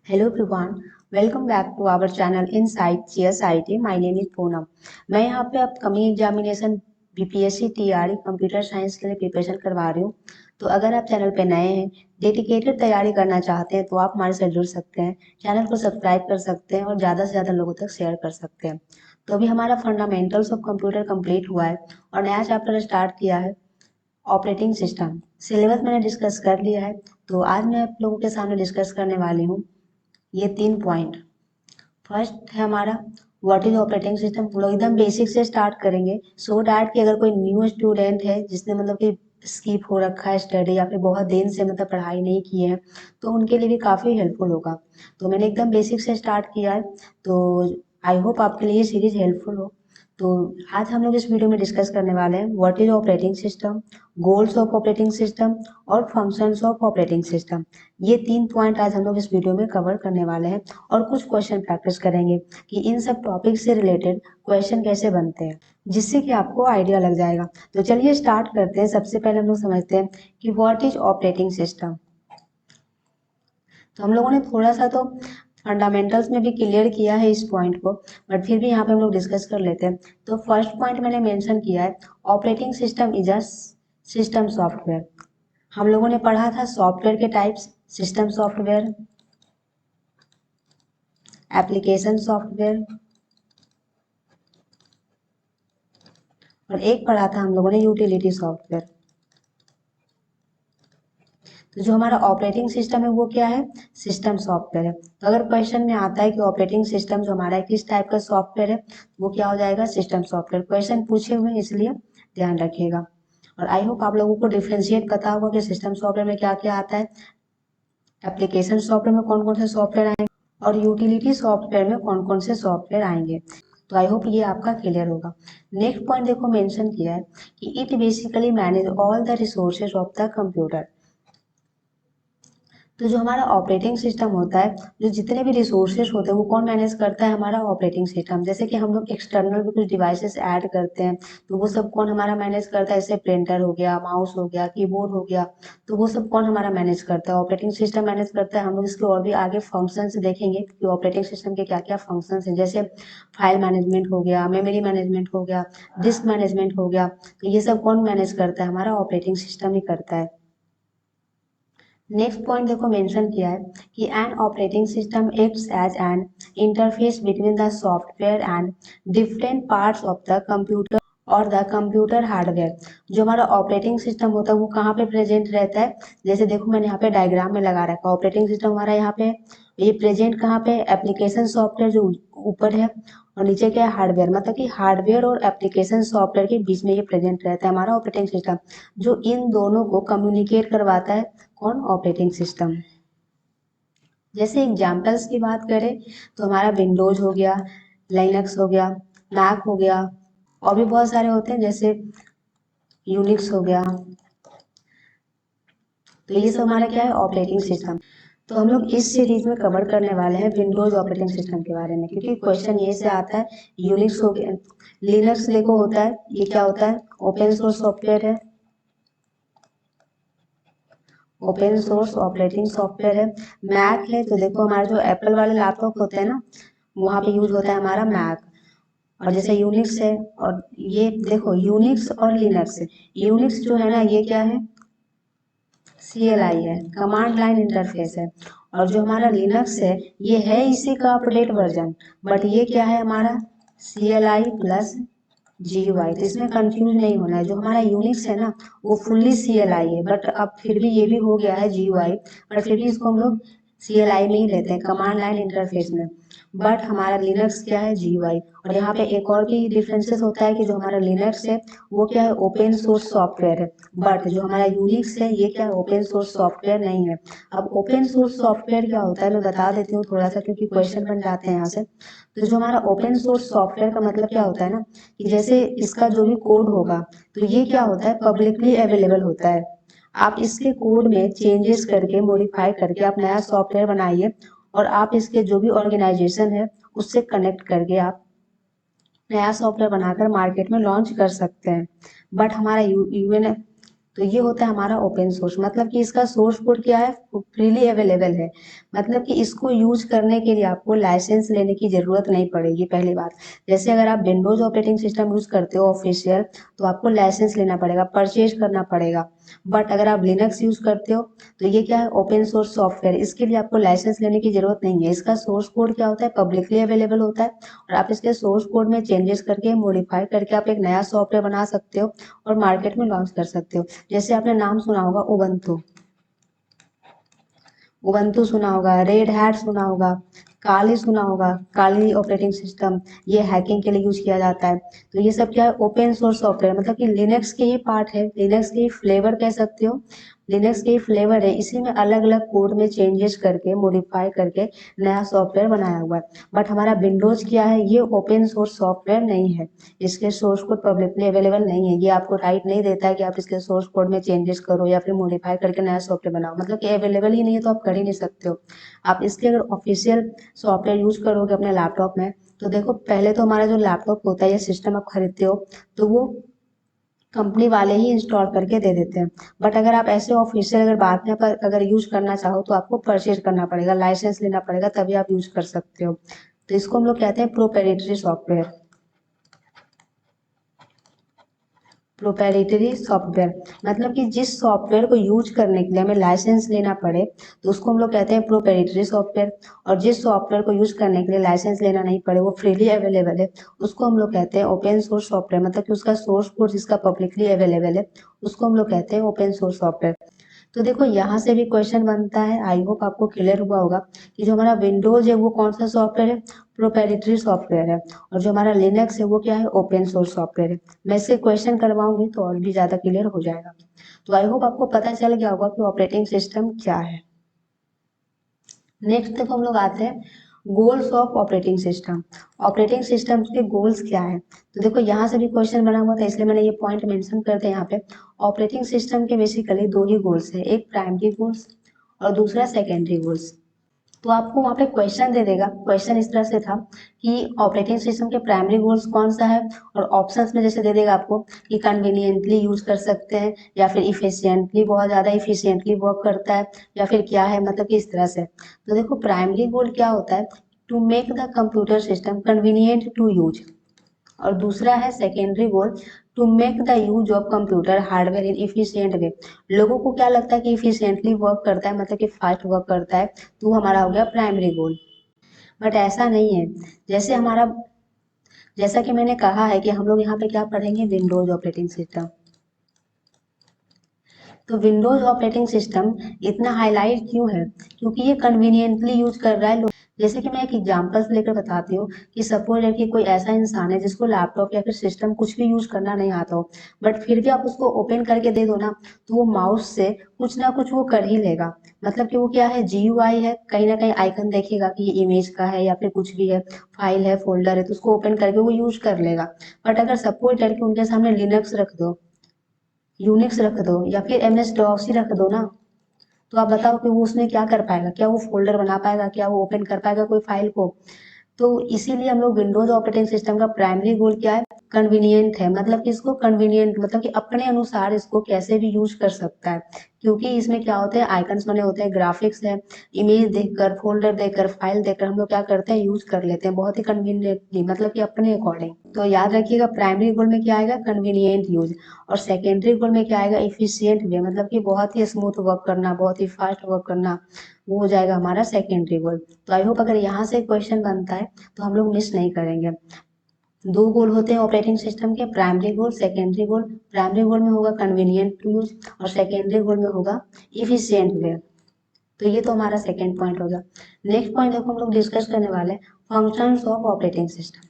Hello everyone, welcome back to our channel Inside CSIT. My name is Poonam. मैं यहाँ पे upcoming examination BPSC TRE computer science के लिए preparation करवा रही हूँ। तो अगर आप चैनल पे नए हैं, डेडिकेटेड तैयारी करना चाहते हैं तो आप हमारे साथ जुड़ सकते हैं। चैनल को सब्सक्राइब कर सकते हैं और ज़्यादा से ज़्यादा लोगों तक शेयर कर सकते हैं। तो अभी हमारा फंडामेंटल्स ऑफ कंप्यूटर कंप्लीट हुआ है और नया चैप्टर स्टार्ट किया है ऑपरेटिंग सिस्टम। सिलेबस मैंने डिस्कस कर लिया है, तो आज मैं आप लोगों के सामने डिस्कस करने वाली हूँ ये 3 पॉइंट। फर्स्ट है हमारा व्हाट इज ऑपरेटिंग सिस्टम। हम लोग एकदम बेसिक से स्टार्ट करेंगे सो डैट कि अगर कोई न्यू स्टूडेंट है जिसने मतलब कि स्किप हो रखा है स्टडी या फिर बहुत दिन से मतलब पढ़ाई नहीं की है तो उनके लिए भी काफ़ी हेल्पफुल होगा। तो मैंने एकदम बेसिक से स्टार्ट किया है, तो आई होप आपके लिए ये सीरीज हेल्पफुल हो। तो आज हम लोग इस वीडियो में डिस्कस करने वाले हैं what is operating system, goals of operating system और फंक्शंस ऑफ ऑपरेटिंग सिस्टम। ये 3 पॉइंट आज हम लोग इस वीडियो में कवर करने वाले हैं और कुछ क्वेश्चन प्रैक्टिस करेंगे कि इन सब टॉपिक से रिलेटेड क्वेश्चन कैसे बनते हैं, जिससे कि आपको आइडिया लग जाएगा। तो चलिए स्टार्ट करते हैं। सबसे पहले हम लोग समझते हैं कि व्हाट इज ऑपरेटिंग सिस्टम। तो हम लोगों ने थोड़ा सा तो फंडामेंटल्स में भी क्लियर किया है इस पॉइंट को, बट फिर भी यहाँ पे हम लोग डिस्कस कर लेते हैं। तो फर्स्ट पॉइंट मैंने मेंशन किया है operating system is a system software. हम लोगों ने पढ़ा था सॉफ्टवेयर के types, system software, application software और एक पढ़ा था हम लोगों ने यूटिलिटी सॉफ्टवेयर। तो जो हमारा ऑपरेटिंग सिस्टम है वो क्या है, सिस्टम सॉफ्टवेयर है। तो अगर क्वेश्चन में आता है कि ऑपरेटिंग सिस्टम जो हमारा है किस टाइप का सॉफ्टवेयर है, वो क्या हो जाएगा, सिस्टम सॉफ्टवेयर। क्वेश्चन पूछे हुए हैं इसलिए ध्यान रखिएगा। और आई होप आप लोगों को डिफ्रेंशिएट पता होगा कि सिस्टम सॉफ्टवेयर में क्या क्या आता है, एप्लीकेशन सॉफ्टवेयर में कौन कौन से सॉफ्टवेयर आएंगे और यूटिलिटी सॉफ्टवेयर में कौन कौन से सॉफ्टवेयर आएंगे। तो आई होप ये आपका क्लियर होगा। नेक्स्ट पॉइंट देखो मेंशन किया है कि it basically manage all the resources of the computer. तो जो हमारा ऑपरेटिंग सिस्टम होता है, जो जितने भी रिसोर्सेज होते हैं वो कौन मैनेज करता है, हमारा ऑपरेटिंग सिस्टम। जैसे कि हम लोग एक्सटर्नल भी कुछ डिवाइसेस ऐड करते हैं तो वो सब कौन हमारा मैनेज करता है, जैसे प्रिंटर हो गया, माउस हो गया, कीबोर्ड हो गया, तो वो सब कौन हमारा मैनेज करता है, ऑपरेटिंग सिस्टम मैनेज करता है। हम लोग इसके और भी आगे फंक्शंस देखेंगे कि ऑपरेटिंग सिस्टम के क्या क्या फंक्शंस हैं, जैसे फाइल मैनेजमेंट हो गया, मेमोरी मैनेजमेंट हो गया, डिस्क मैनेजमेंट हो गया। तो ये सब कौन मैनेज करता है, हमारा ऑपरेटिंग सिस्टम ही करता है। नेक्स्ट पॉइंट देखो मेंशन किया है कि an operating system acts as an interface between the software and different parts of the computer और द कंप्यूटर हार्डवेयर। जो हमारा ऑपरेटिंग सिस्टम होता है वो कहाँ पे प्रेजेंट रहता है, जैसे देखो मैंने यहाँ पे डायग्राम में लगा रखा है ऑपरेटिंग सिस्टम हमारा यहाँ पे, ये प्रेजेंट कहाँ पे, एप्लीकेशन सॉफ्टवेयर जो ऊपर है और नीचे क्या है, हार्डवेयर। मतलब कि हार्डवेयर और एप्लीकेशन सॉफ्टवेयर के बीच में ये प्रेजेंट रहता है हमारा ऑपरेटिंग सिस्टम, जो इन दोनों को कम्युनिकेट करवाता है कौन, ऑपरेटिंग सिस्टम। जैसे एग्जाम्पल्स की बात करें तो हमारा विंडोज हो गया, लाइनक्स हो गया, मैक हो गया और भी बहुत सारे होते हैं जैसे यूनिक्स हो गया। तो ये सब हमारा क्या है, ऑपरेटिंग सिस्टम। तो हम लोग इस सीरीज में कवर करने वाले हैं विंडोज ऑपरेटिंग सिस्टम के बारे में, क्योंकि क्वेश्चन ये से आता है। यूनिक्स हो गया, लिनक्स देखो होता है, ये क्या होता है, ओपन सोर्स सॉफ्टवेयर है, ओपन सोर्स ऑपरेटिंग सॉफ्टवेयर है। मैक है तो देखो हमारे जो एप्पल वाले लैपटॉप होते हैं ना, वहाँ पे यूज होता है हमारा मैक। और जैसे यूनिक्स है, और ये देखो यूनिक्स और लिनक्स है। यूनिक्स जो है ना ये क्या है, CLI है, कमांड लाइन इंटरफेस है। और जो हमारा लिनक्स है ये है इसी का अपडेट वर्जन, बट ये क्या है हमारा, CLI प्लस GUI। तो इसमें कंफ्यूज नहीं होना है। जो हमारा यूनिक्स है ना वो फुल्ली CLI है, बट अब फिर भी ये भी हो गया है GUI, बट फिर भी इसको हम लोग CLI में ही लेते हैं, कमांड लाइन इंटरफेस में। बट हमारा लिनक्स क्या है, GUI। और यहाँ पे एक और भी डिफरेंसेस होता है कि जो हमारा लिनक्स है वो क्या है, ओपन सोर्स सॉफ्टवेयर है, बट जो हमारा यूनिक्स है ये क्या है, ओपन सोर्स सॉफ्टवेयर नहीं है। अब ओपन सोर्स सॉफ्टवेयर क्या होता है मैं बता देती हूँ थोड़ा सा, क्योंकि क्वेश्चन बन जाते हैं यहाँ से। तो जो हमारा ओपन सोर्स सॉफ्टवेयर का मतलब क्या होता है ना, कि जैसे इसका जो भी कोड होगा तो ये क्या होता है, पब्लिकली अवेलेबल होता है। आप इसके कोड में चेंजेस करके, मॉडिफाई करके आप नया सॉफ्टवेयर बनाइए और आप इसके जो भी ऑर्गेनाइजेशन है उससे कनेक्ट करके आप नया सॉफ्टवेयर बनाकर मार्केट में लॉन्च कर सकते हैं। बट हमारा यूएन, तो ये होता है हमारा ओपन सोर्स, मतलब कि इसका सोर्स कोड क्या है, फ्रीली अवेलेबल है, मतलब कि इसको यूज करने के लिए आपको लाइसेंस लेने की जरूरत नहीं पड़ेगी। पहली बात, जैसे अगर आप विंडोज ऑपरेटिंग सिस्टम यूज करते हो ऑफिशियल, तो आपको लाइसेंस लेना पड़ेगा, परचेज करना पड़ेगा। बट अगर आप लिनक्स यूज करते हो तो ये क्या है, ओपन सोर्स सॉफ्टवेयर, इसके लिए आपको लाइसेंस लेने की जरूरत नहीं है। इसका सोर्स कोड क्या होता है, पब्लिकली अवेलेबल होता है, और आप इसके सोर्स कोड में चेंजेस करके मॉडिफाई करके आप एक नया सॉफ्टवेयर बना सकते हो और मार्केट में लॉन्च कर सकते हो। जैसे आपने नाम सुना होगा उबंटू, उबंटू सुना होगा, रेड हैट सुना होगा, काली सुना होगा, काली ऑपरेटिंग सिस्टम, ये हैकिंग के लिए यूज किया जाता है। तो ये सब क्या है, ओपन सोर्स सॉफ्टवेयर, मतलब कि लिनक्स के ही पार्ट है, लिनक्स के ही फ्लेवर कह सकते हो, लिनक्स के ही फ्लेवर है। इसी में अलग अलग कोड में चेंजेस करके मॉडिफाई करके नया सॉफ्टवेयर बनाया हुआ है। बट हमारा विंडोज क्या है, ये ओपन सोर्स सॉफ्टवेयर नहीं है, इसके सोर्स कोड पब्लिकली अवेलेबल नहीं है। ये आपको राइट नहीं देता है कि आप इसके सोर्स कोड में चेंजेस करो या फिर मॉडिफाई करके नया सॉफ्टवेयर बनाओ, मतलब कि अवेलेबल ही नहीं है तो आप कर ही नहीं सकते हो। आप इसके अगर ऑफिशियल सॉफ्टवेयर यूज करोगे अपने लैपटॉप में, तो देखो पहले तो हमारा जो लैपटॉप होता है या सिस्टम आप खरीदते हो तो वो कंपनी वाले ही इंस्टॉल करके दे देते हैं। बट अगर आप ऐसे ऑफिशियल अगर बाद में अगर यूज करना चाहो तो आपको परचेज करना पड़ेगा, लाइसेंस लेना पड़ेगा, तभी आप यूज कर सकते हो। तो इसको हम लोग कहते हैं प्रोप्राइटरी सॉफ्टवेयर, प्रोप्राइटरी सॉफ्टवेयर, मतलब कि जिस सॉफ्टवेयर को यूज करने के लिए हमें लाइसेंस लेना पड़े तो उसको हम लोग कहते हैं प्रोप्राइटरी सॉफ्टवेयर, और जिस सॉफ्टवेयर को यूज करने के लिए लाइसेंस लेना नहीं पड़े, वो फ्रीली अवेलेबल है, उसको हम लोग कहते हैं ओपन सोर्स सॉफ्टवेयर, मतलब कि उसका सोर्स कोड जिसका पब्लिकली अवेलेबल है उसको हम लोग कहते हैं ओपन सोर्स सॉफ्टवेयर। तो देखो यहाँ से भी क्वेश्चन बनता है, आई होप आपको क्लियर हुआ होगा कि जो हमारा विंडोज है वो कौन सा सॉफ्टवेयर है, प्रोप्राइटरी सॉफ्टवेयर है, और जो हमारा लिनक्स है वो क्या है, ओपन सोर्स सॉफ्टवेयर है। मैं इससे क्वेश्चन करवाऊंगी तो और भी ज्यादा क्लियर हो जाएगा। तो आई होप आपको पता चल गया होगा कि ऑपरेटिंग सिस्टम क्या है। नेक्स्ट देखो हम लोग आते हैं goals of operating system. Operating system के गोल्स क्या है, तो देखो यहाँ से भी क्वेश्चन बना हुआ था इसलिए मैंने ये पॉइंट मेंशन कर दिया यहाँ पे। ऑपरेटिंग सिस्टम के बेसिकली दो ही गोल्स है, एक प्राइमरी गोल्स और दूसरा सेकेंडरी गोल्स। तो आपको वहाँ पे क्वेश्चन दे देगा, क्वेश्चन इस तरह से था कि ऑपरेटिंग सिस्टम के प्राइमरी गोल्स कौन सा है, और ऑप्शंस में जैसे दे देगा आपको कि कन्वीनियंटली यूज कर सकते हैं, या फिर इफिशियंटली, बहुत ज़्यादा इफिशियंटली वर्क करता है, या फिर क्या है, मतलब कि इस तरह से। तो देखो प्राइमरी गोल क्या होता है, to make the computer system convenient to use, और दूसरा है secondary goal, to make the use of computer hardware in efficient way. लोगों को क्या लगता है कि इफिशियंटली वर्क करता है, मतलब कि फास्ट वर्क करता है, तो हमारा हो गया प्राइमरी गोल। बट ऐसा नहीं है, जैसे हमारा, जैसा कि मैंने कहा है कि हम लोग यहाँ पे क्या पढ़ेंगे, विंडोज ऑपरेटिंग सिस्टम। तो विंडोज ऑपरेटिंग सिस्टम इतना हाईलाइट क्यों है, क्योंकि ये कन्वीनियंटली यूज कर रहा है लोग। जैसे कि मैं एक एग्जांपल लेकर बताती हूँ कि सपोज है कि कोई ऐसा इंसान है जिसको लैपटॉप या फिर सिस्टम कुछ भी यूज करना नहीं आता हो, बट फिर भी आप उसको ओपन करके दे दो ना, तो वो माउस से कुछ ना कुछ वो कर ही लेगा। मतलब कि वो क्या है, जीयूआई है, कहीं ना कहीं आइकन देखेगा कि ये इमेज का है या फिर कुछ भी है, फाइल है, फोल्डर है, तो उसको ओपन करके वो यूज कर लेगा। बट अगर सपोज करके उनके सामने लिनक्स रख दो, यूनिक्स रख दो, या फिर एमएस डॉस ही रख दो ना, तो आप बताओ कि वो उसमें क्या कर पाएगा, क्या वो फोल्डर बना पाएगा, क्या वो ओपन कर पाएगा कोई फाइल को। तो इसीलिए हम लोग विंडोज ऑपरेटिंग सिस्टम का प्राइमरी गोल क्या है, कन्वीनियंट है, मतलब कि इसको कन्वीनियंट, मतलब कि अपने अनुसार इसको कैसे भी यूज कर सकता है, क्योंकि इसमें क्या होते हैं, आइकन्स बने होते हैं, ग्राफिक्स है, इमेज देखकर, फोल्डर देखकर, फाइल देखकर हम लोग क्या करते हैं, यूज कर लेते हैं बहुत ही कन्वीनियंटली, मतलब कि अपने अकॉर्डिंग। तो याद रखिएगा प्राइमरी गोल में क्या आएगा, कन्वीनियंट यूज, और सेकेंडरी गोल में क्या आएगा, इफिशियंट वे, मतलब कि बहुत ही स्मूथ वर्क करना, बहुत ही फास्ट वर्क करना, वो हो जाएगा हमारा सेकेंडरी गोल। तो आई होप अगर यहाँ से क्वेश्चन बनता है तो हम लोग मिस नहीं करेंगे। दो गोल होते हैं ऑपरेटिंग सिस्टम के, primary goal, secondary goal. Primary goal में होगा कन्वीनियंट टू यूज, और सेकेंडरी गोल में होगा इफिशियंट वे। तो ये तो हमारा सेकेंड पॉइंट हो गया। नेक्स्ट पॉइंट देखो हम लोग डिस्कस करने वाले हैं फंक्शंस ऑफ ऑपरेटिंग सिस्टम।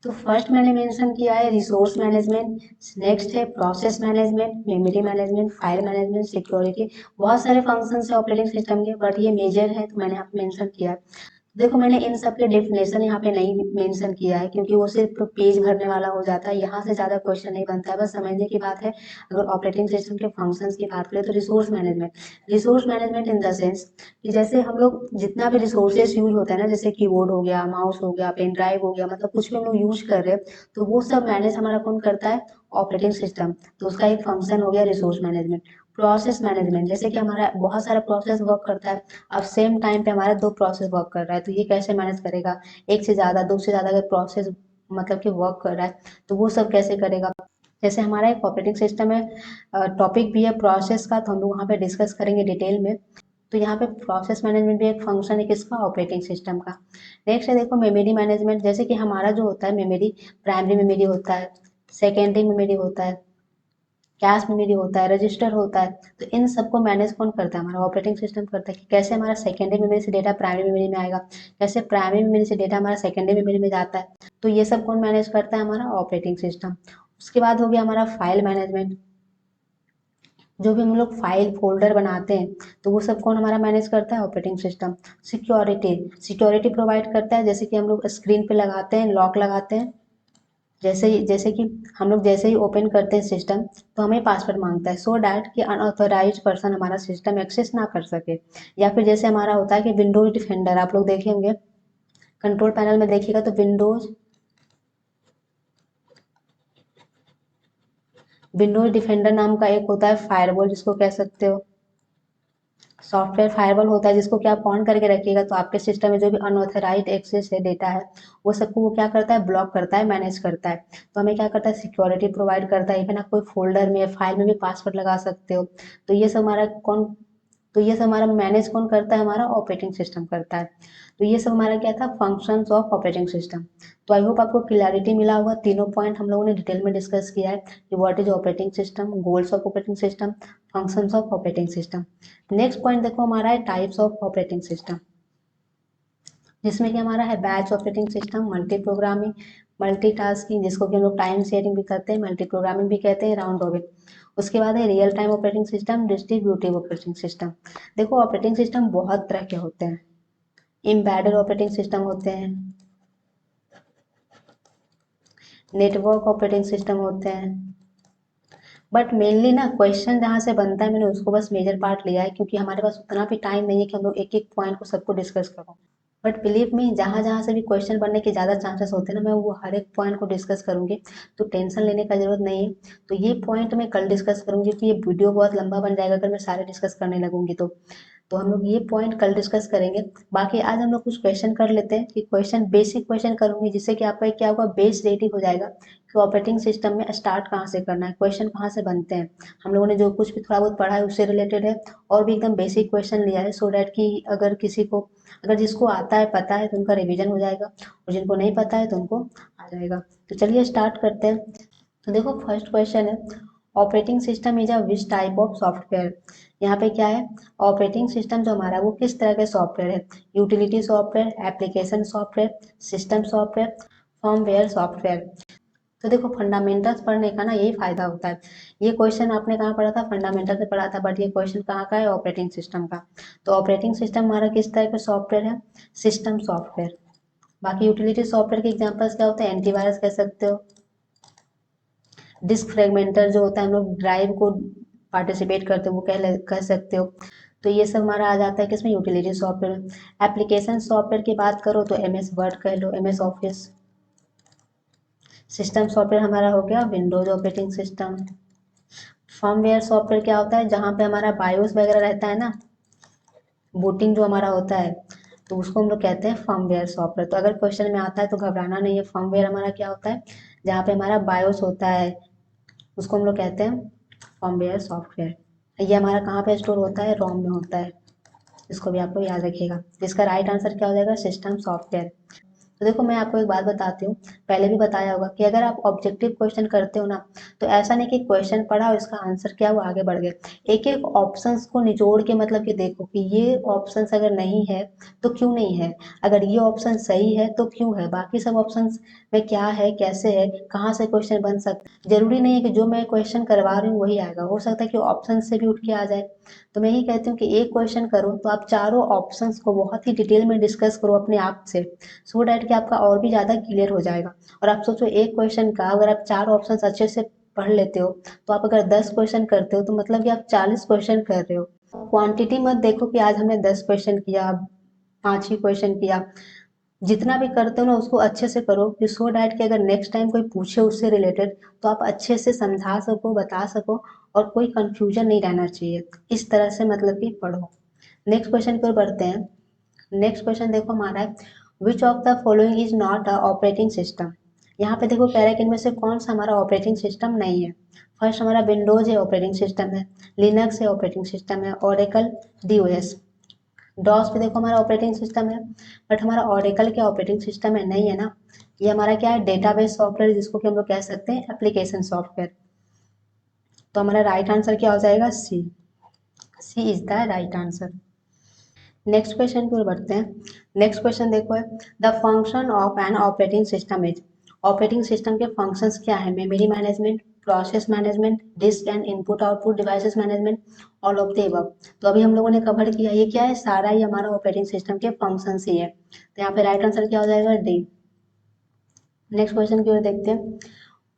तो फर्स्ट मैंने मेंशन किया है रिसोर्स मैनेजमेंट, नेक्स्ट है process management, memory management, file management, security. बहुत सारे फंक्शंस है ऑपरेटिंग सिस्टम के, बट ये मेजर है तो मैंने यहाँ पे मेंशन किया है। देखो मैंने इन सब के डेफिनेशन यहाँ पे नहीं मेंशन किया है क्योंकि वो सिर्फ पेज भरने वाला हो जाता है, यहाँ से ज्यादा क्वेश्चन नहीं बनता है, बस समझने की बात है। अगर ऑपरेटिंग सिस्टम के फंक्शंस की बात करें तो resource management, resource management in the sense कि जैसे हम लोग जितना भी रिसोर्सेस यूज होता है ना, जैसे कीबोर्ड हो गया, माउस हो गया, पेन ड्राइव हो गया, मतलब कुछ भी हम लोग यूज कर रहे हैं, तो वो सब मैनेज हमारा कौन करता है, ऑपरेटिंग सिस्टम। तो उसका एक फंक्शन हो गया रिसोर्स मैनेजमेंट। प्रोसेस मैनेजमेंट, जैसे कि हमारा बहुत सारा प्रोसेस वर्क करता है, अब सेम टाइम पे हमारा 2 प्रोसेस वर्क कर रहा है, तो ये कैसे मैनेज करेगा? एक से ज़्यादा, 2 से ज़्यादा अगर प्रोसेस मतलब कि वर्क कर रहा है, तो वो सब कैसे करेगा? जैसे हमारा एक ऑपरेटिंग सिस्टम है, टॉपिक भी है प्रोसेस का, तो हम लोग वहाँ पे डिस्कस करेंगे डिटेल में। तो यहाँ पे प्रोसेस मैनेजमेंट भी एक फंक्शन है किसका? ऑपरेटिंग सिस्टम का। नेक्स्ट है देखो मेमोरी मैनेजमेंट, जैसे कि हमारा जो होता है मेमोरी, प्राइमरी मेमोरी होता है, सेकेंडरी मेमोरी होता है, कैश मेमोरी होता है, रजिस्टर होता है। तो इन सबको मैनेज कौन करता है? हमारा ऑपरेटिंग सिस्टम करता है कि कैसे हमारा सेकेंडरी मेमोरी से डेटा प्राइमरी मेमोरी में आएगा, कैसे प्राइमरी मेमोरी से डेटा हमारा सेकेंडरी मेमोरी में जाता है। तो ये सब कौन मैनेज करता है? हमारा ऑपरेटिंग सिस्टम। उसके बाद हो गया हमारा फाइल मैनेजमेंट, जो भी हम लोग फाइल फोल्डर बनाते हैं, तो वो सब कौन हमारा मैनेज करता है? Operating system. Security, security provide करता है, जैसे कि हम लोग स्क्रीन पे लगाते हैं, लॉक लगाते हैं, जैसे कि हम लोग जैसे ही ओपन करते हैं सिस्टम, तो हमें पासवर्ड मांगता है, सो डैट कि अनऑथराइज पर्सन हमारा सिस्टम एक्सेस ना कर सके। या फिर जैसे हमारा होता है कि विंडोज डिफेंडर, आप लोग देखे होंगे कंट्रोल पैनल में, देखिएगा तो विंडोज डिफेंडर नाम का एक होता है फायरवॉल, जिसको कह सकते हो सॉफ्टवेयर फायरवॉल होता है, जिसको कि आप ऑन करके रखिएगा तो आपके सिस्टम में जो भी अनऑथराइज्ड एक्सेस है, डेटा है, वो सबको वो क्या करता है? ब्लॉक करता है, मैनेज करता है। तो हमें क्या करता है? सिक्योरिटी प्रोवाइड करता है। इवन आप कोई फोल्डर में, फाइल में भी पासवर्ड लगा सकते हो। तो ये सब हमारा कौन तो ये सब हमारा मैनेज कौन करता है? हमारा ऑपरेटिंग सिस्टम करता है। तो ये सब हमारा क्या था? Functions of operating system. तो आई होप आपको क्लियरिटी मिला होगा। तीनों पॉइंट हम लोगों ने डिटेल में डिस्कस किया है कि what is operating system, goals of operating system, functions of operating system. Next point देखो हमारा है टाइप्स ऑफ ऑपरेटिंग सिस्टम, जिसमें कि हमारा है batch operating system, multi programming, multitasking, जिसको कि हम लोग टाइम शेयरिंग भी करते हैं, मल्टी प्रोग्रामिंग भी कहते हैं, राउंड रॉबिन। उसके बाद है real time operating system, distributive operating system. देखो ऑपरेटिंग सिस्टम बहुत तरह के होते हैं, एम्बेडेड ऑपरेटिंग सिस्टम होते हैं, नेटवर्क ऑपरेटिंग सिस्टम होते हैं। बट मेनली ना क्वेश्चन जहाँ से बनता है, मैंने उसको बस मेजर पार्ट लिया है, क्योंकि हमारे पास उतना भी टाइम नहीं है कि हम लोग एक एक पॉइंट को सबको डिस्कस करो। बट बिलीव मी, जहाँ जहाँ से भी क्वेश्चन बनने के ज़्यादा चांसेस होते हैं ना, मैं वो हर एक पॉइंट को डिस्कस करूंगी, तो टेंशन लेने का जरूरत नहीं है। तो ये पॉइंट मैं कल डिस्कस करूंगी, क्योंकि ये वीडियो बहुत लंबा बन जाएगा अगर मैं सारे डिस्कस करने लगूंगी तो हम लोग ये पॉइंट कल डिस्कस करेंगे। बाकी आज हम लोग कुछ क्वेश्चन कर लेते हैं, कि क्वेश्चन बेसिक क्वेश्चन करूंगी, जिससे कि आपका क्या होगा? बेस रेडी हो जाएगा कि ऑपरेटिंग सिस्टम में स्टार्ट कहाँ से करना है, क्वेश्चन कहाँ से बनते हैं। हम लोगों ने जो कुछ भी थोड़ा बहुत पढ़ा है उससे रिलेटेड है, और भी एकदम बेसिक क्वेश्चन लिया है, सो डैट कि अगर जिसको आता है, पता है, तो उनका रिवीजन हो जाएगा, और जिनको नहीं पता है तो उनको आ जाएगा। तो चलिए स्टार्ट करते हैं। तो देखो फर्स्ट क्वेश्चन है, operating system is a which type of software. यहाँ पे क्या है? ऑपरेटिंग सिस्टम जो हमारा, वो किस तरह के सॉफ्टवेयर है? Utility software, application software, system software, firmware software. तो देखो फंडामेंटल्स पढ़ने का ना यही फायदा होता है। ये क्वेश्चन आपने कहाँ पढ़ा था? फंडामेंटल से पढ़ा था, बट ये क्वेश्चन कहाँ का है? ऑपरेटिंग सिस्टम का। तो ऑपरेटिंग सिस्टम हमारा किस तरह का सॉफ्टवेयर है? System software. बाकी यूटिलिटी सॉफ्टवेयर के एग्जांपल्स क्या होते हैं? एंटीवायरस कह सकते हो, डिस्क फ्रेगमेंटर जो होता है, हम लोग ड्राइव को पार्टिसिपेट करते हो, वो कह सकते हो। तो ये सब हमारा आ जाता है किसमें? Utility software. एप्लीकेशन सॉफ्टवेयर की बात करो तो एम एस वर्ड कह लो, M S office. System software हमारा हो गया Windows operating system. Firmware software क्या होता है? जहाँ पे हमारा बायोस वगैरह रहता है ना, बूटिंग जो हमारा होता है, तो उसको हम लोग कहते हैं फर्मवेयर सॉफ्टवेयर। तो अगर क्वेश्चन में आता है तो घबराना नहीं है। फर्मवेयर हमारा क्या होता है? जहाँ पे हमारा बायोस होता है, उसको हम लोग कहते हैं फर्मवेयर सॉफ्टवेयर। ये हमारा कहाँ पे स्टोर होता है? रोम में होता है। इसको भी आपको याद रखिएगा। तो इसका राइट आंसर क्या हो जाएगा? System software. तो देखो मैं आपको एक बात बताती हूँ, पहले भी बताया होगा कि अगर आप ऑब्जेक्टिव क्वेश्चन करते हो ना, तो ऐसा नहीं कि क्वेश्चन पढ़ा और इसका आंसर क्या वो आगे बढ़ गए। एक एक ऑप्शंस को निचोड़ के मतलब कि देखो कि ये ऑप्शंस अगर नहीं है तो क्यों नहीं है, अगर ये ऑप्शन सही है तो क्यों है, बाकी सब ऑप्शंस में क्या है, कैसे है, कहाँ से क्वेश्चन बन सकता है। जरूरी नहीं है कि जो मैं क्वेश्चन करवा रही हूँ वही आएगा, हो सकता है कि ऑप्शन से भी उठ के आ जाए। तो मैं यही कहती हूँ कि एक क्वेश्चन करो तो आप चारों ऑप्शंस को बहुत ही डिटेल में डिस्कस करो अपने आप से, सो डैट कि आपका और भी ज़्यादा क्लियर हो जाएगा। और आप सोचो एक क्वेश्चन का अगर आप चार ऑप्शंस अच्छे से पढ़ लेते हो, तो आप अगर 10 क्वेश्चन करते हो तो मतलब कि आप 40 क्वेश्चन कर रहे हो। क्वांटिटी मत देखो कि आज हमने 10 क्वेश्चन किया, 5 ही क्वेश्चन किया। जितना भी करते हो ना उसको अच्छे से करो, कि सो डैट कि अगर नेक्स्ट टाइम कोई पूछे उससे रिलेटेड, तो आप अच्छे से समझा सको, बता सको, और कोई कंफ्यूजन नहीं रहना चाहिए, इस तरह से मतलब कि पढ़ो। नेक्स्ट क्वेश्चन की ओर बढ़ते हैं। नेक्स्ट क्वेश्चन देखो हमारा है, which of the following is not a operating system. यहाँ पे देखो कह रहा है कि इनमें से कौन सा हमारा ऑपरेटिंग सिस्टम नहीं है। फर्स्ट हमारा विंडोज है ऑपरेटिंग सिस्टम है, लिनक्स है ऑपरेटिंग सिस्टम है, ओरेकल डीओएस। डॉस पे देखो हमारा ऑपरेटिंग सिस्टम है, बट हमारा ओरेकल क्या ऑपरेटिंग सिस्टम है, नहीं है ना। ये हमारा क्या है, डेटाबेस सॉफ्टवेयर, जिसको कि हम लोग कह सकते हैं एप्लीकेशन सॉफ्टवेयर। तो हमारा राइट आंसर क्या हो जाएगा, C. C is the right answer. Next question की ओर बढ़ते हैं। नेक्स्ट क्वेश्चन देखो है, the function of an operating system is. Operating system के फंक्शंस क्या है, memory management, process management, disk and input output devices management, all of the above. तो अभी हम लोगों ने कवर किया, ये क्या है, सारा ही हमारा ऑपरेटिंग सिस्टम के फंक्शंस ही है। तो यहाँ पे राइट आंसर क्या हो जाएगा, डी। नेक्स्ट क्वेश्चन की ओर देखते हैं,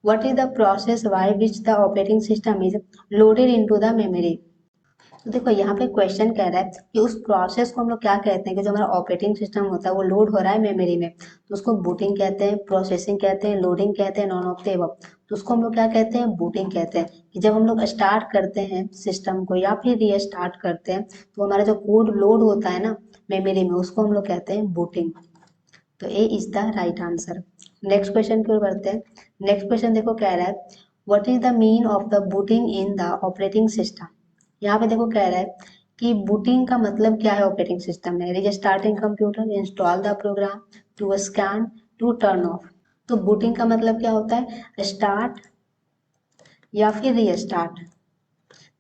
what is the process by which the operating system is loaded into the memory. तो देखो यहाँ पे क्वेश्चन कह रहा है कि उस प्रोसेस को हम लोग क्या कहते हैं, कि जो हमारा ऑपरेटिंग सिस्टम होता है वो लोड हो रहा है मेमोरी में, तो उसको बूटिंग कहते हैं, प्रोसेसिंग कहते हैं, लोडिंग कहते हैं, नॉन ऑफ द अबव। तो उसको हम लोग क्या कहते हैं, बूटिंग कहते हैं। कि जब हम लोग स्टार्ट करते हैं सिस्टम को या फिर रीस्टार्ट करते हैं, तो हमारा जो कोड लोड होता है ना मेमोरी में, उसको हम लोग कहते हैं बूटिंग। तो A is the right answer. Next question की ओर बढ़ते हैं। नेक्स्ट क्वेश्चन देखो कह रहा है, what is the mean of the booting in the operating system. यहाँ पे देखो कह रहा है कि बूटिंग का मतलब क्या है ऑपरेटिंग सिस्टम में, restarting computer, install the program, to scan, to turn off. तो बूटिंग का मतलब क्या होता है, स्टार्ट या फिर रीस्टार्ट।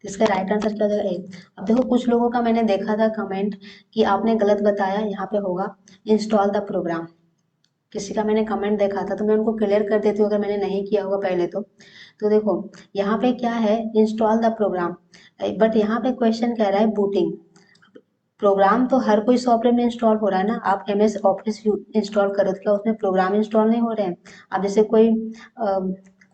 इसका राइट आंसर क्या हो जाएगा, ए। अब देखो कुछ लोगों का मैंने देखा था कमेंट कि आपने गलत बताया, यहाँ पे होगा इंस्टॉल द प्रोग्राम। किसी का मैंने कमेंट देखा था, तो मैं उनको क्लियर कर देती हूँ अगर मैंने नहीं किया होगा पहले तो देखो यहाँ पे क्या है, इंस्टॉल द प्रोग्राम, बट यहाँ पे क्वेश्चन कह रहा है बूटिंग। प्रोग्राम तो हर कोई सॉफ्टवेयर में इंस्टॉल हो रहा है ना, आप एमएस ऑफिस इंस्टॉल करो तो क्या उसमें प्रोग्राम इंस्टॉल नहीं हो रहे हैं। आप जैसे कोई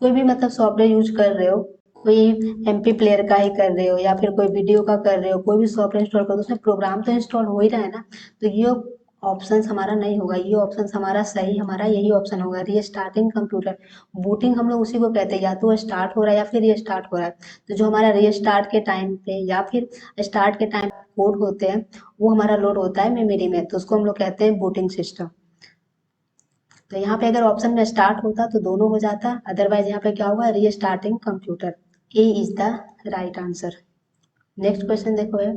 भी मतलब सॉफ्टवेयर यूज कर रहे हो, कोई एमपी प्लेयर का ही कर रहे हो या फिर कोई वीडियो का कर रहे हो, कोई भी सॉफ्टवेयर इंस्टॉल करो तो उसमें प्रोग्राम तो इंस्टॉल हो ही रहा है ना। तो ये ऑप्शन हमारा नहीं होगा, ये ऑप्शन हमारा सही, हमारा यही ऑप्शन होगा, रीस्टार्टिंग कंप्यूटर। बूटिंग हम लोग उसी को कहते हैं, या तो स्टार्ट हो रहा है या फिर रीस्टार्ट हो रहा है। तो जो हमारा रीस्टार्ट के टाइम पे या फिर स्टार्ट के टाइम कोड होते हैं, वो हमारा लोड होता है मेमोरी में, तो उसको हम लोग कहते हैं बूटिंग सिस्टम। तो यहाँ पे अगर ऑप्शन में स्टार्ट होता तो दोनों हो जाता, अदरवाइज यहाँ पे क्या होगा, restarting computer. A is the right answer. Next question देखो है,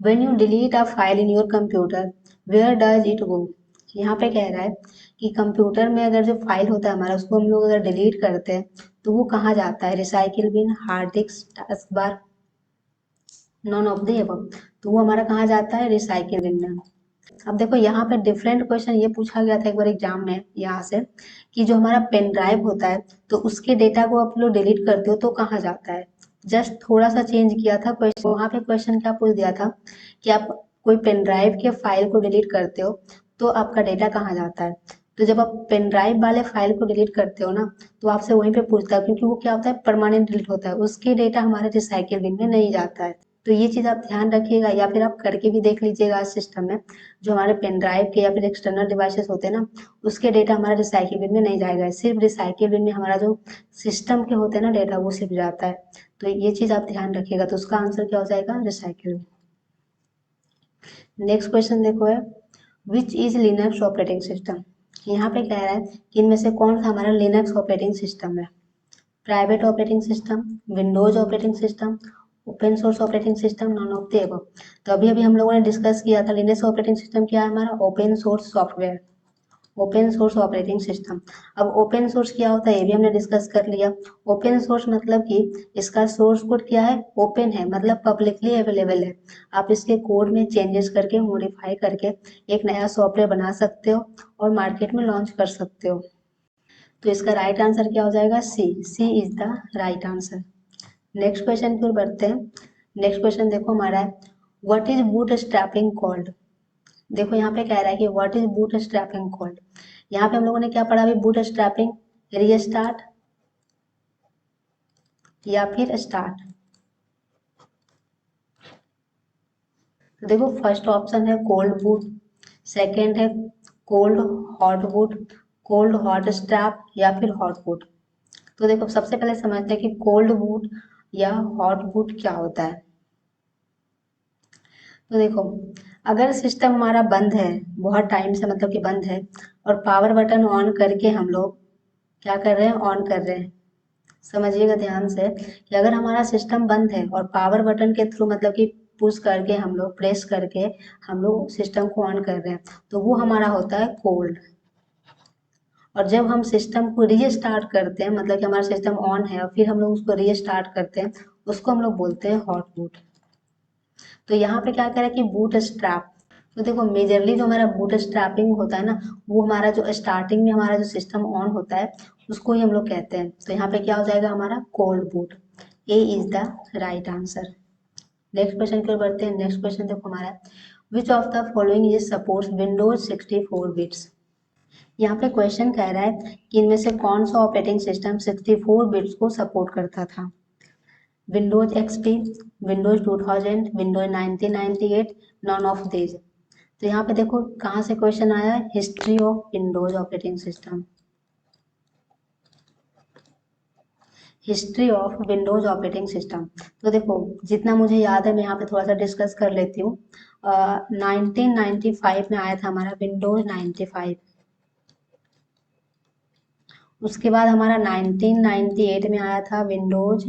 when you delete a file in your computer where does it go. यहाँ पे कह रहा है कि कंप्यूटर में अगर जो फाइल होता है हमारा, उसको हम लोग अगर डिलीट करते हैं तो वो कहाँ जाता है, recycle bin, hard disk, task bar, none of the above. तो वो हमारा कहाँ जाता है, रिसाइकिल बिन में। अब देखो यहाँ पे डिफरेंट क्वेश्चन ये पूछा गया था एक बार एग्जाम में यहाँ से, कि जो हमारा पेन ड्राइव होता है तो उसके डेटा को आप लोग डिलीट करते हो तो कहाँ जाता है। जस्ट थोड़ा सा चेंज किया था क्वेश्चन, वहाँ पे क्वेश्चन क्या पूछ दिया था कि आप कोई पेन ड्राइव के फाइल को डिलीट करते हो तो आपका डेटा कहाँ जाता है। तो जब आप पेन ड्राइव वाले फाइल को डिलीट करते हो ना, तो आपसे वहीं पे पूछता है, क्योंकि वो क्या होता है, परमानेंट डिलीट होता है, उसके डेटा हमारे रिसाइकिल बिन में नहीं जाता है। तो ये चीज़ आप ध्यान रखिएगा, या फिर आप करके भी देख लीजिएगा सिस्टम में, जो हमारे पेन ड्राइव के या फिर एक्सटर्नल डिवाइसेस होते हैं ना, उसके डेटा हमारा रिसाइकिल बिन में नहीं जाएगा, सिर्फ रिसाइकिल बिन में हमारा जो सिस्टम के होते हैं ना डेटा, वो सिर्फ जाता है। तो ये चीज़ आप ध्यान रखिएगा, तो उसका आंसर क्या हो जाएगा, रिसाइकिल बिन। नेक्स्ट क्वेश्चन देखो है, which is Linux operating system. यहाँ पे कह रहा है कि इनमें से कौन सा हमारा लिनक्स ऑपरेटिंग सिस्टम है। Private operating system, Windows operating system, open source operating system, non of the above. तो अभी अभी हम लोगों ने डिस्कस किया था लिनक्स ऑपरेटिंग सिस्टम क्या है हमारा, open source software, open source operating system. अब ओपन सोर्स क्या होता है ये भी हमने डिस्कस कर लिया। ओपन सोर्स मतलब कि इसका सोर्स कोड क्या है, ओपन है, मतलब पब्लिकली अवेलेबल है। आप इसके कोड में चेंजेस करके, मॉडिफाई करके एक नया सॉफ्टवेयर बना सकते हो और मार्केट में लॉन्च कर सकते हो। तो इसका राइट आंसर क्या हो जाएगा, C. C is the right answer. Next question की ओर बढ़ते हैं। नेक्स्ट क्वेश्चन देखो हमारा है, what is bootstrapping called. देखो यहाँ पे कह रहा है कि what is bootstrapping called. यहाँ पे हम लोगों ने क्या पढ़ा अभी, बूट स्ट्रैपिंग, रीस्टार्ट या फिर स्टार्ट। तो देखो फर्स्ट ऑप्शन है कोल्ड बूट, सेकेंड है cold hot boot, cold hot strap या फिर हॉट बूट। तो देखो सबसे पहले समझते हैं कि कोल्ड बूट या हॉट बूट क्या होता है। तो देखो, अगर सिस्टम हमारा बंद है, बहुत टाइम से मतलब कि बंद है, और पावर बटन ऑन करके हम लोग क्या कर रहे हैं, ऑन कर रहे हैं। समझिएगा ध्यान से कि अगर हमारा सिस्टम बंद है और पावर बटन के थ्रू मतलब कि पुश करके हम लोग प्रेस करके हम लोग सिस्टम को ऑन कर रहे हैं, तो वो हमारा होता है कोल्ड। और जब हम सिस्टम को रीस्टार्ट करते हैं, मतलब कि हमारा सिस्टम ऑन है और फिर हम लोग उसको रीस्टार्ट करते हैं, उसको हम लोग बोलते हैं हॉट बूट। तो यहाँ पे क्या करें कि बूट स्ट्रैप। तो देखो, मेजरली जो हमारा बूट स्ट्रैपिंग होता है ना, वो हमारा जो स्टार्टिंग में हमारा जो सिस्टम ऑन होता है उसको ही हम लोग कहते हैं। तो यहाँ पे क्या हो जाएगा हमारा cold boot. A is the right answer. Next question की ओर बढ़ते हैं। नेक्स्ट क्वेश्चन देखो हमारा, विच of the following is supports Windows 64 bits. यहाँ पे क्वेश्चन कह रहा है कि इनमें से कौन सा ऑपरेटिंग सिस्टम 64 बिट्स को सपोर्ट करता था। Windows XP, Windows 2000, Windows 1998, none of these. तो यहाँ पे देखो कहाँ से क्वेश्चन आया है, history of Windows operating system. History of Windows operating system. तो देखो, जितना मुझे याद है मैं यहाँ पे थोड़ा सा डिस्कस कर लेती हूँ। 1995 में आया था हमारा विंडोज 95। उसके बाद हमारा 1998 में आया था विंडोज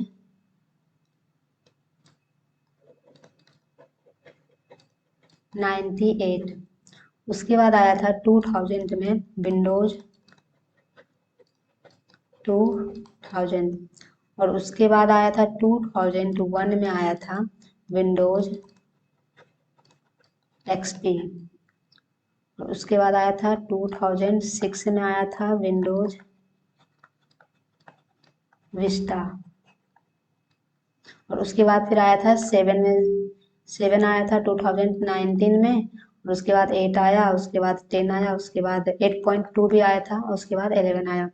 98। उसके बाद आया था 2000 में विंडोज 2000। और उसके बाद आया था 2001 में आया था विंडोज एक्सपी। और उसके बाद आया था 2006 में आया था विंडोज विस्टा। और उसके बाद फिर आया था 7 आया था 2019 में। और उसके बाद 8 आया, उसके बाद 10 आया, उसके बाद 8.2 भी आया था, और उसके बाद 11 आया।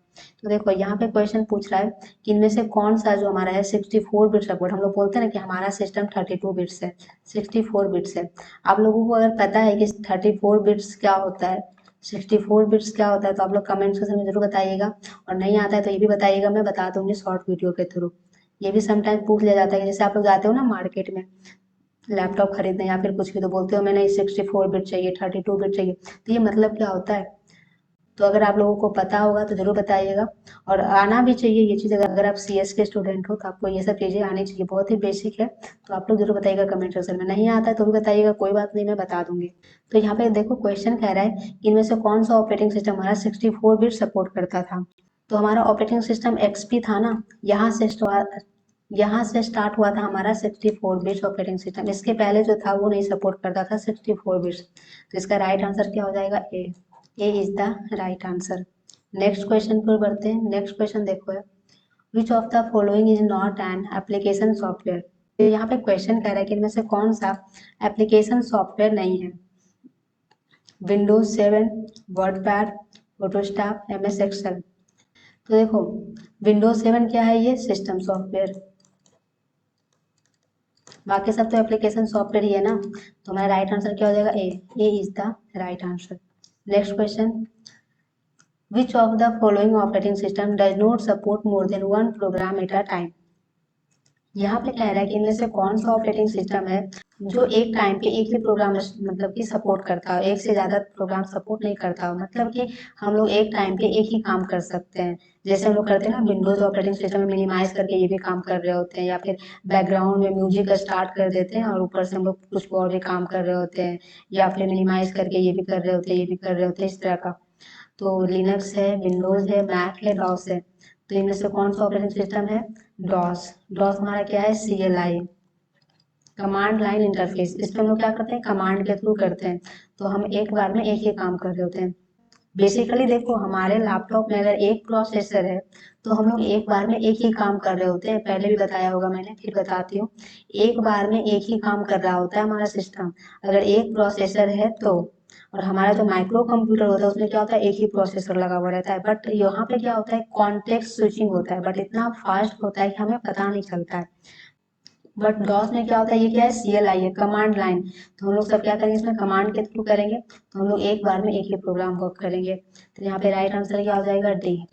तो देखो यहाँ पे क्वेश्चन पूछ रहा है कि इनमें से कौन सा जो हमारा है 64 बिट सपोर्ट। हम लोग बोलते हैं ना कि हमारा सिस्टम 32 बिट्स है, 64 बिट्स है। आप लोगों को अगर पता है कि 34 बिट्स क्या होता है, 64 बिट्स क्या होता है, तो आप लोग कमेंट सेक्शन में जरूर बताइएगा। और नहीं आता है तो ये भी बताइएगा, मैं बता दूंगी शॉर्ट वीडियो के थ्रू। ये भी समटाइम पूछ लिया जाता है कि जैसे आप लोग जाते हो ना मार्केट में लैपटॉप खरीदने या फिर कुछ भी, तो बोलते हो मैंने 64 बिट चाहिए, 32 बिट चाहिए, तो ये मतलब क्या होता है। तो अगर आप लोगों को पता होगा तो जरूर बताइएगा। और आना भी चाहिए ये चीज़, अगर आप सीएस के स्टूडेंट हो तो आपको ये सब चीज़ें आनी चाहिए, बहुत ही बेसिक है। तो आप लोग जरूर बताइएगा कमेंट सेक्शन में। नहीं आता है तो भी बताइएगा, कोई बात नहीं, मैं बता दूंगी। तो यहाँ पे देखो क्वेश्चन कह रहा है कि इनमें से कौन सा ऑपरेटिंग सिस्टम हमारा 64 बिट सपोर्ट करता था। तो हमारा ऑपरेटिंग सिस्टम एक्सपी था ना, यहाँ से स्टार्ट हुआ था हमारा 64 बिट्स ऑपरेटिंग सिस्टम। इसके पहले जो था वो नहीं सपोर्ट करता था 64 बिट्स। तो इसका राइट आंसर क्या हो जाएगा, A is the right answer. Next question पर बढ़ते हैं। नेक्स्ट क्वेश्चन देखो है, which of the following is not an application software. यहाँ पे क्वेश्चन कह रहा है कि इनमें से कौन सा एप्लीकेशन सॉफ्टवेयर नहीं है। Windows 7, WordPad, Photoshop, MS Excel. तो देखो, विंडोज 7 क्या है, ये सिस्टम सॉफ्टवेयर। बाकी सब तो एप्लीकेशन सॉफ्टवेयर ही है ना। तो हमारा राइट आंसर क्या हो जाएगा, A is the right answer. Next question, which of the following operating system does not support more than one program at a time. यहाँ पे कह रहा है कि इनमें से कौन सा ऑपरेटिंग सिस्टम है जो एक टाइम पे एक ही प्रोग्राम मतलब कि सपोर्ट करता हो, एक से ज्यादा प्रोग्राम सपोर्ट नहीं करता हो। मतलब कि हम लोग एक टाइम पे एक ही काम कर सकते हैं। जैसे हम लोग करते हैं ना विंडोज ऑपरेटिंग सिस्टम में मिनिमाइज करके ये भी काम कर रहे होते हैं, या फिर बैकग्राउंड में म्यूजिक स्टार्ट कर देते हैं और ऊपर से हम लोग कुछ और भी काम कर रहे होते हैं, या फिर मिनिमाइज करके ये भी कर रहे होते हैं, ये भी कर रहे होते हैं, इस तरह का। तो लिनक्स है, विंडोज है, मैक है, डॉस है। तो इनमें से कौन सा ऑपरेटिंग सिस्टम है, डॉस। डॉस हमारा क्या है, CLI, कमांड लाइन इंटरफेस। इस पे हम लोग क्या करते हैं, कमांड के थ्रू करते हैं। तो हम एक बार में एक ही काम कर रहे होते हैं। बेसिकली देखो, हमारे लैपटॉप में अगर एक प्रोसेसर है तो हम लोग एक बार में एक ही काम कर रहे होते हैं। पहले भी बताया होगा मैंने, फिर बताती हूँ। एक बार में एक ही काम कर रहा होता है हमारा सिस्टम, अगर एक प्रोसेसर है तो। और हमारा जो माइक्रो कंप्यूटर होता है उसमें क्या होता है, एक ही प्रोसेसर लगा हुआ रहता है। बट यहाँ पे क्या होता है, कॉन्टेक्स्ट स्विचिंग होता है, बट इतना फास्ट होता है कि हमें पता नहीं चलता है। बट डॉस में क्या होता है, ये क्या है, CLI है, कमांड लाइन। तो हम लोग सब क्या करेंगे, इसमें कमांड के थ्रू करेंगे। तो हम लोग एक बार में एक ही प्रोग्राम वर्क करेंगे। तो यहाँ पे राइट आंसर क्या हो जाएगा, डी।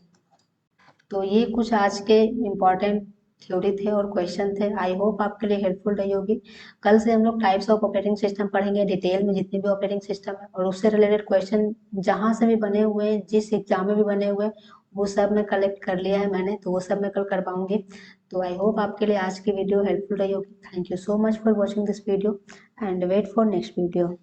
तो ये कुछ आज के इम्पोर्टेंट थ्योरी थे और क्वेश्चन थे। आई होप आपके लिए हेल्पफुल रही होगी। कल से हम लोग टाइप्स ऑफ ऑपरेटिंग सिस्टम पढ़ेंगे डिटेल में, जितने भी ऑपरेटिंग सिस्टम है, और उससे रिलेटेड क्वेश्चन जहाँ से भी बने हुए हैं, जिस एग्जाम में भी बने हुए हैं, वो सब मैं कलेक्ट कर लिया है मैंने, तो वो सब मैं कल कर पाऊंगी। तो आई होप आपके लिए आज की वीडियो हेल्पफुल रही होगी। Thank you so much for watching this video and wait for next video.